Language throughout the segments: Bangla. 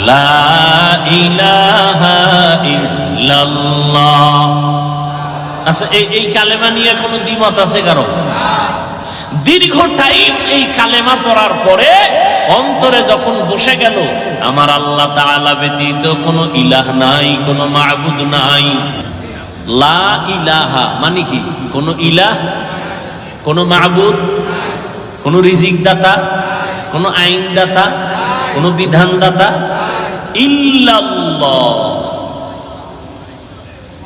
লা ইলাহা ইল্লাল্লাহ। আচ্ছা, এই কালেমা নিয়ে কোনো দ্বিমত আছে কারো? দীর্ঘ টাইম এই কালেমা পড়ার পরে অন্তরে যখন বসে গেল আমার আল্লাহ তাআলা ব্যতীত কোনো ইলাহ নাই, কোনো মাবুদ নাই। লা ইলাহা মানে কি? কোনো ইলাহ, কোনো মাবুদ, কোনো রিজিক দাতা, কোনো আইন দাতা, কোনো বিধান দাতা ইল্লাল্লাহ,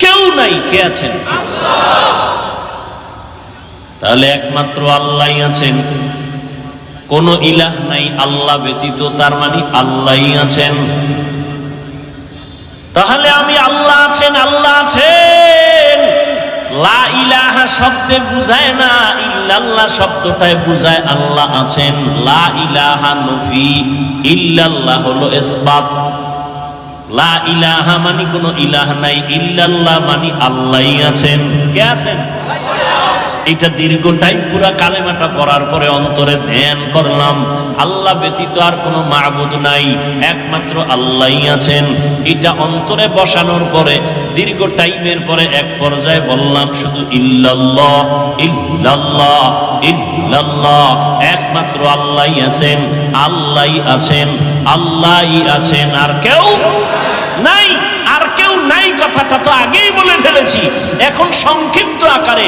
কেউ নাই। কে আছেন? তাহলে একমাত্র আল্লাহই আছেন, কোন ইলাহ নাই আল্লাহ ব্যতীত, তার মানে আল্লাহই আছেন। তাহলে আমি আল্লাহ আছেন, আল্লাহ আছেন লা ইলাহা শব্দে বুঝায় না, ইল্লাল্লাহ শব্দটায় বুঝায় আল্লাহ আছেন। লা ইলাহা নফি, ইল্লাল্লাহ হলো ইসবাত। লা ইলাহা মানে কোনো ইলাহ নাই, ইল্লাল্লাহ মানে আল্লাহই আছেন। কে আছেন? এটা দীর্ঘ টাইম পুরা কালেমাটা পড়ার পরে অন্তরে ধ্যান করলাম আল্লাহ ব্যতীত আর কোনো মাবুদ নাই, একমাত্র আল্লাহই আছেন। এটা অন্তরে বসানোর পরে দীর্ঘ টাইমের পরে এক পর্যায়ে বললাম শুধু ইল্লাল্লাহ ইল্লাল্লাহ ইল্লাল্লাহ, একমাত্র আল্লাহই আছেন, আল্লাহই আছেন, আল্লাহই আছেন, আর কেউ নাই। আর কেউ নাই কথাটা তো আগেই বলে ফেলেছি। এখন সংক্ষিপ্ত আকারে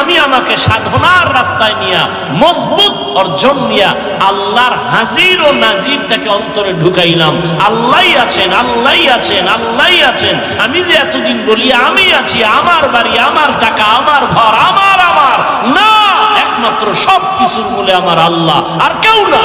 আমি আমাকে সাধনার রাস্তায় নিয়ে মজবুত অর্জন নিয়ে আল্লাহর হাজির ও নাজিরটাকে অন্তরে ঢুকাইলাম। আল্লাহই আছেন, আল্লাহই আছেন, আল্লাহই আছেন। আমি যে এতদিন বলি আমি আছি, আমার বাড়ি, আমার টাকা, আমার ঘর, আমার না, একমাত্র সব কিছুর মূলে আমার আল্লাহ, আর কেউ না।